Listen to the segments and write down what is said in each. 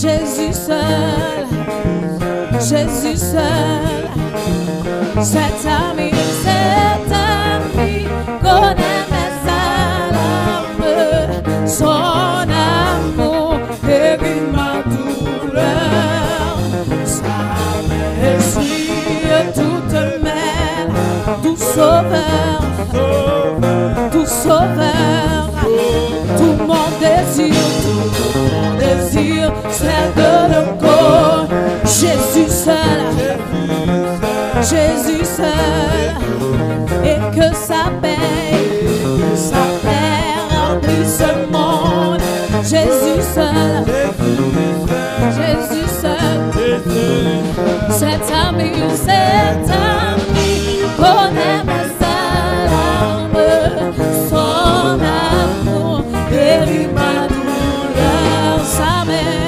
Jésus seul, Jésus seul, cet ami connaît mes larmes, son amour guérit ma douleur, sa main essuie toutes mes tout sauveur, tout sauveur, tout mon désir, c'est de le corps, Jésus seul, Jésus seul, et que sa paix remplit ce monde, Jésus seul, Jésus seul, cet ami connaît mes larmes, son amour guérit ma douleur, sa main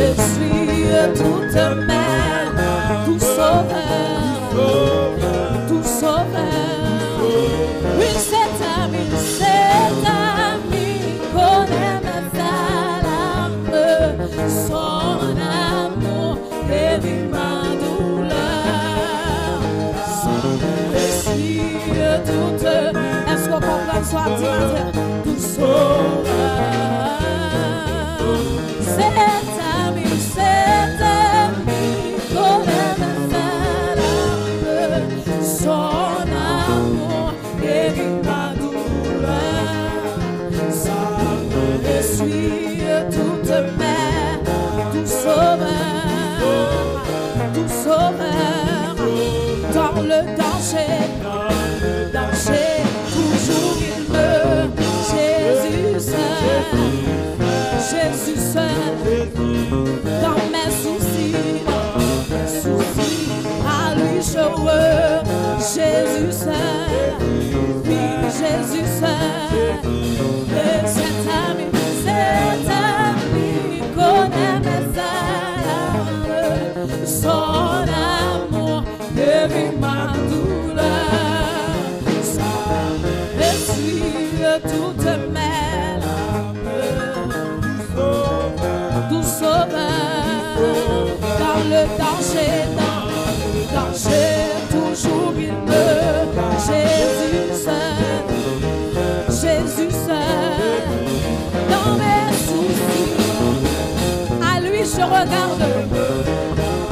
essuie toute mer, tout sauveur, tout sauveur. Oui, cet ami connaît mes larmes, son amour guérit ma douleur, sa main essuie toute. Est-ce qu'on comprend soit tout sauveur? Cet ami connaît mes larmes, son amour guérit ma douleur, sa main essuie toute mer, tout sauveur, dans le danger, toujours il me, Jésus seul, dans mes soucis, à lui je veux, Jésus seul, oui, Jésus seul, et cet ami connaît mes larmes, son amour guérit ma douleur, ça essuie toutes mes larmes, tout sauveur, dans le danger, toujours il me, Jésus seul, dans mes soucis, à lui je regarde,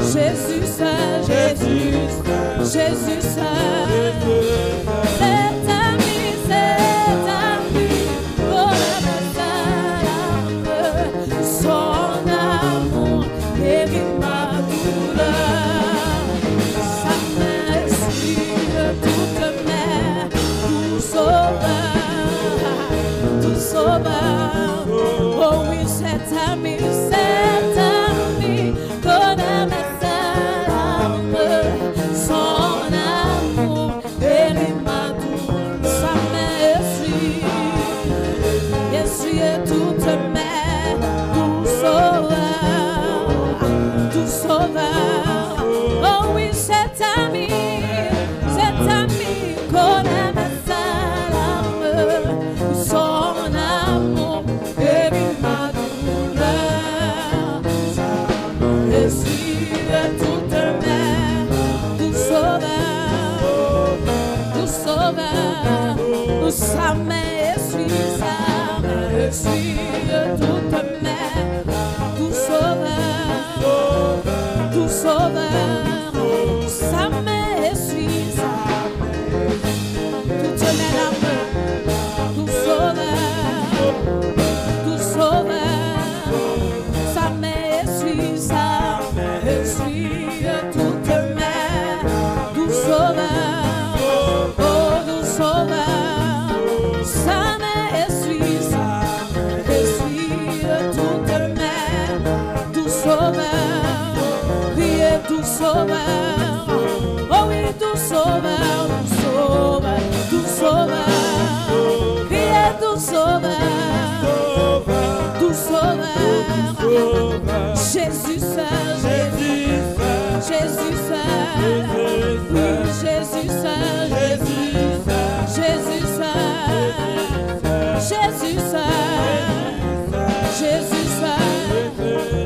Jésus seul, Jésus seul, cet ami connaît mes larmes, son amour guérit ma douleur, sa main essuie toute mer, tout sauveur, oh oui, cet ami connaît mes larmes, son amour guérit ma douleur, sa main essuie toute mer, tout sauveur, oh oui, cet ami connaît mes larmes, son amour guérit ma douleur, sa main essuie toute mer, tout sauveur, sa main essuie toute mer, tout sauveur, sa main essuie toutes mes larmes, tout sauveur, sa main essuie toute mer, tout sauveur, oh, tout sauveur, sa main essuie toute mer, tout sauveur, priez tout sauveur, oh oui, tout sauveur, priez tout sauveur, Jésus seul, Jésus seul, oui, Jésus seul, Jésus seul, Jésus seul,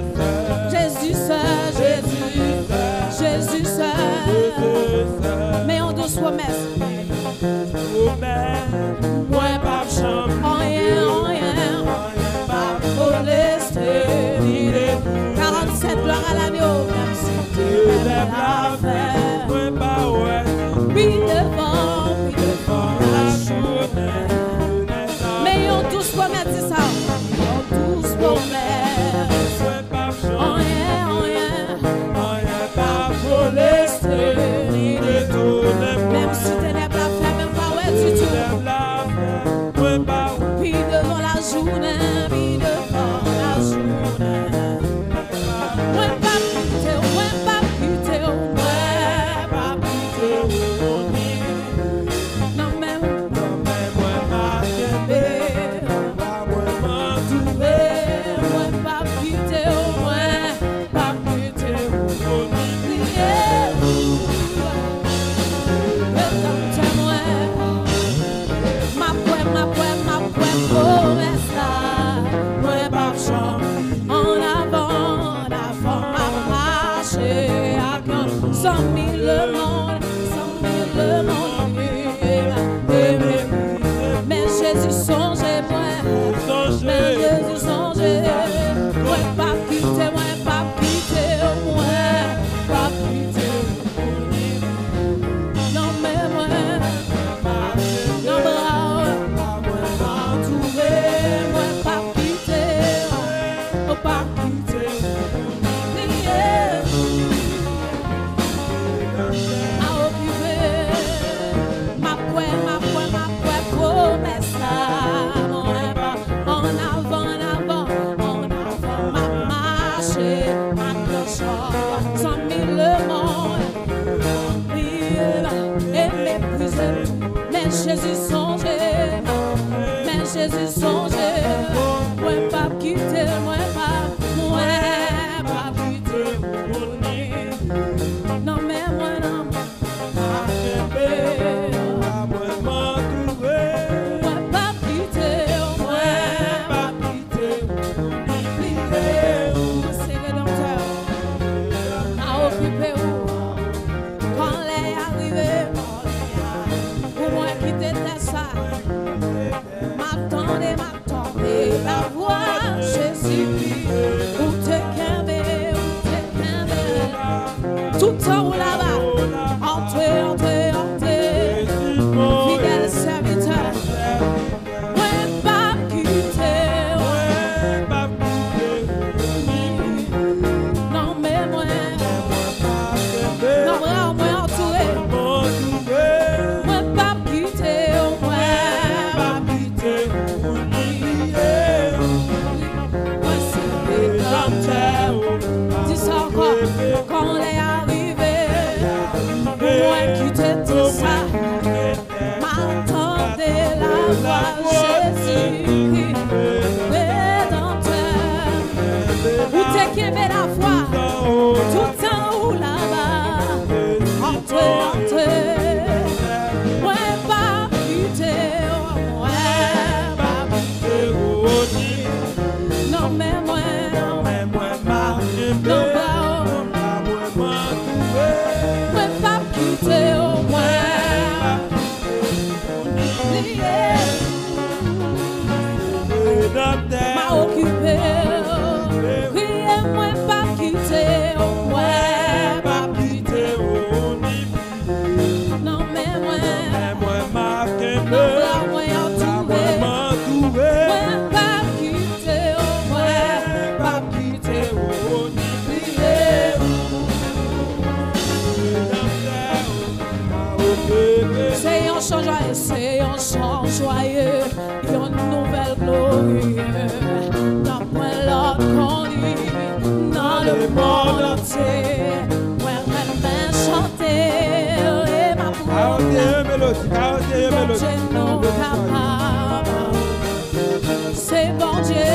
mis devant la journée. Ouais, pas quitter, ouais, pas quitter, ouais, pas quitter, non, mais ouais, pas quitter, ouais, pas quitter, ouais, pas quitter, mais Jésus songeait, mais Jésus songeait, ouais, pas quitter, ouais, pas quitter, ouais, pas quitter, non, mais ouais, non, pas trouver, ouais, pas quitter, oh, pas quitter, Jésus songeait, mais Jésus songeait, ouais, pas quitter, ouais, pas quitter, non, mais moi, non, pas quitter, ouais, pas quitter, c'est rédempteur, m'a occupé où, quand l'est arrivé. M'attendez, la voix, Jésus, où te qu'aimer, tout le temps là-bas, entrez, fidèle serviteur, ouais, pas quitter, non, mais moi, non, moi entouré, ouais, pas quitter, dis ça encore, quand on est arrivé, moi qui te dis ça, m'attendez la voix, Jésus, rédempteur, où t'es qui aimé la foi, tout le temps ou là-bas, entrez, ouais, pas quitter, ouais, pas quitter, non, mais moi, non, ouais, pas quitter, m'a occupé, criez, moi, pas quitter, ouais, pas quitter, non, mais moi, non, ouais, entouré, ouais, pas quitter, ouais, pas quitter, c'est un chant joyeux, c'est un chant joyeux, une nouvelle gloire, d'après l'autre qu'on lit dans le monde entier, ouais, même chanter, et ma voix, nous capable, c'est bon Dieu,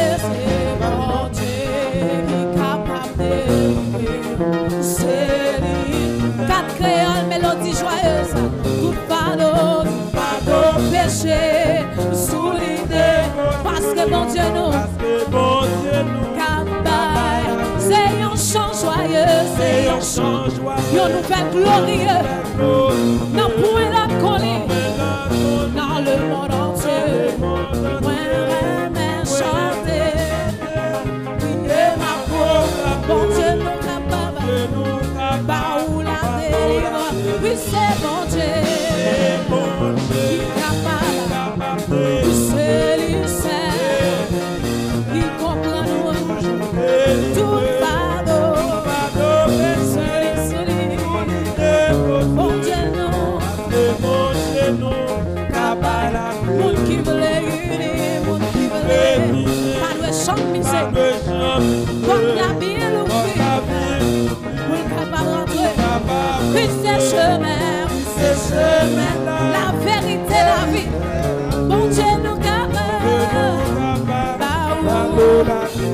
qui est capable de c'est lui, quatre créoles, mélodie joyeuse, tout pardon, péché, sous l'idée, parce que bon Dieu nous, cabaye, c'est un chant joyeux, c'est un chant joyeux, une nouvelle glorieux, non point la coller, dans le monde entier, ouais, mais chanter, prier ma pauvre, bon Dieu nous capable, bah où la délivre, oui c'est bon Dieu, qui capable, c'est lui seul, qui comprend nous, tout fardeau, c'est lui, bon Dieu nous, Porte la bien l'ouvrir. Oui, capable d'entrer. Oui, c'est chemin. La vérité, la vie. Mon Dieu nous capable.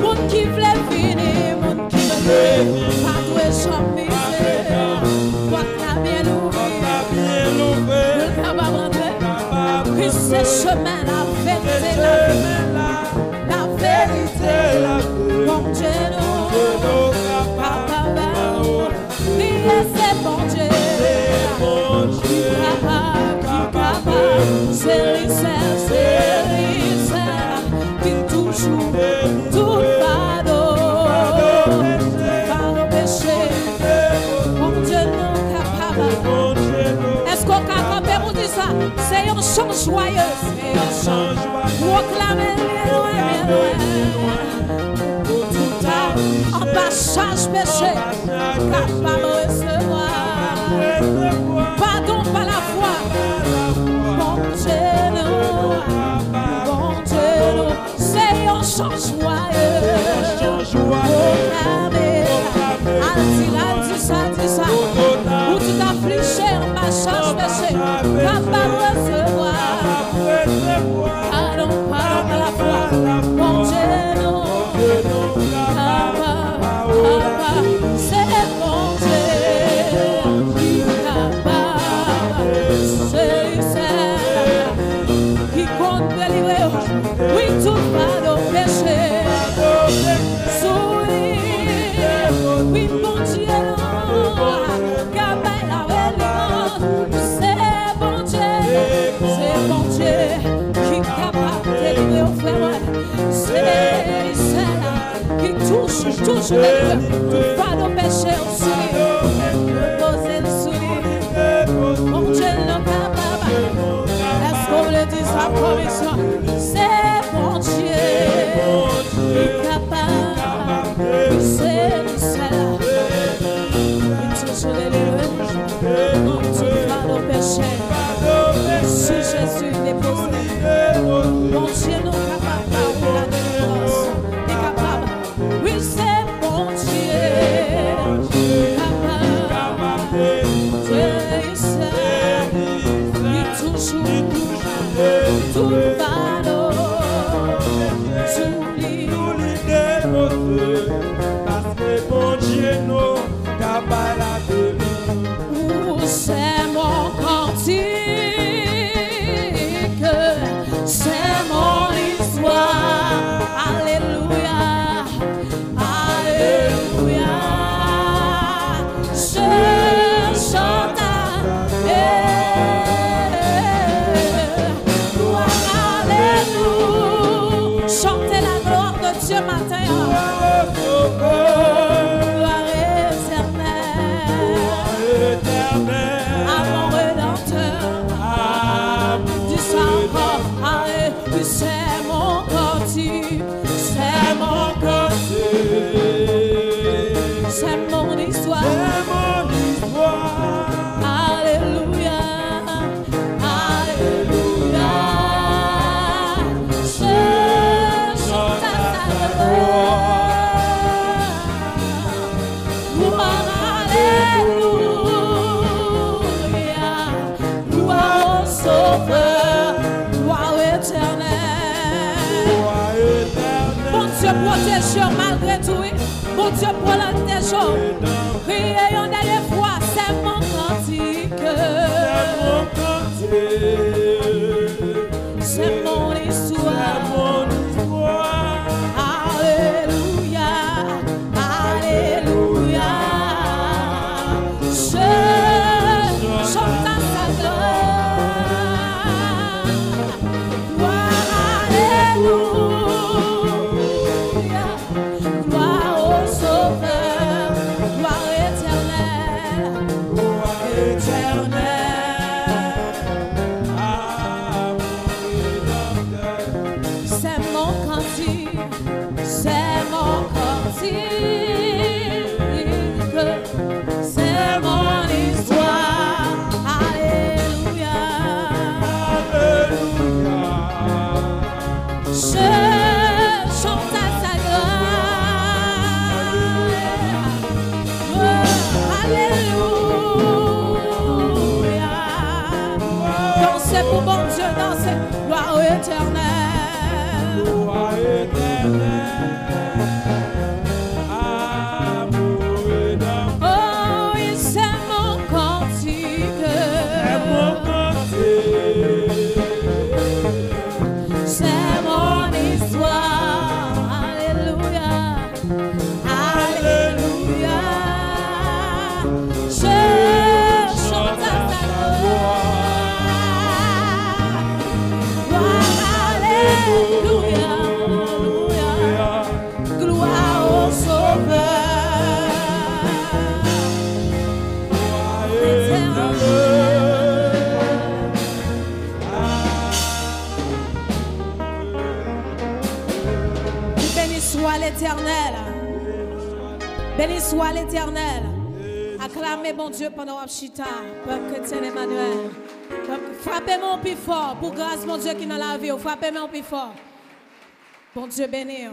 Mon qui voulait finir, mon qui veut pas doué jamais. Porte la bien l'ouvrir. Oui, capable d'entrer. Oui, c'est chemin, la vérité, la vie. La vérité, mon Dieu nous capable. Oui, c'est bon Dieu. C'est qui toujours tout fardeau péché. Mon Dieu non capable. Est-ce qu'on capable pour dire ça? C'est un chant joyeux. C'est un chant joyeux. Proclamer loin. Tout en bas charge péché. Capable de recevoir. Pardon par la foi. Bon Dieu, c'est un chant joyeux. Proclamer. Dis ça. Où tout affligé en bas charge péché. Capable de recevoir. Pardon par la foi. Bon Dieu, c'est bon Dieu qui capable, c'est qui compte délivrer, oui tout pas de péché, oui bon Dieu, capable la délivrance, c'est bon Dieu qui capable de délivrer au frère, c'est qui touche tout pas de péché au sourire, poser le sourire, mon Dieu le capable, est-ce qu'on le dit sa provision, c'est mon Dieu qui capable, c'est celle qui touche les lieux, mon Dieu pas de péché, sous Jésus déposé, mon Dieu nous capable, la délivrance. Oui, c'est mon Dieu, capable, il toujours tout fardeau, tout l'idée, parce que mon Dieu nous capable la délivrance. C'est mon cantique, c'est mon histoire, alléluia. Chantez la gloire de Dieu matin. Gloire éternelle à mon Rédempteur. Dis ça encore. C'est mon cantique. C'est mon cantique. C'est mon histoire. Alléluia. Alléluia. Gloire au Sauveur, gloire éternelle. Bon Dieu protège malgré tout, bon Dieu protège. Priez une dernière fois, c'est mon cantique. C'est mon histoire. Alléluia, alléluia. Je chante à sa gloire. Alléluia. Gloire au Sauveur, gloire éternelle. soit l'Éternel. Béni soit l'Éternel. Acclamez bon Dieu pendant Wapchita. Peuple chrétien Emmanuel. Frappez-moi au plus fort. Pour grâce, mon Dieu qui est dans la vie. Frappez-moi au plus fort. Bon Dieu béni.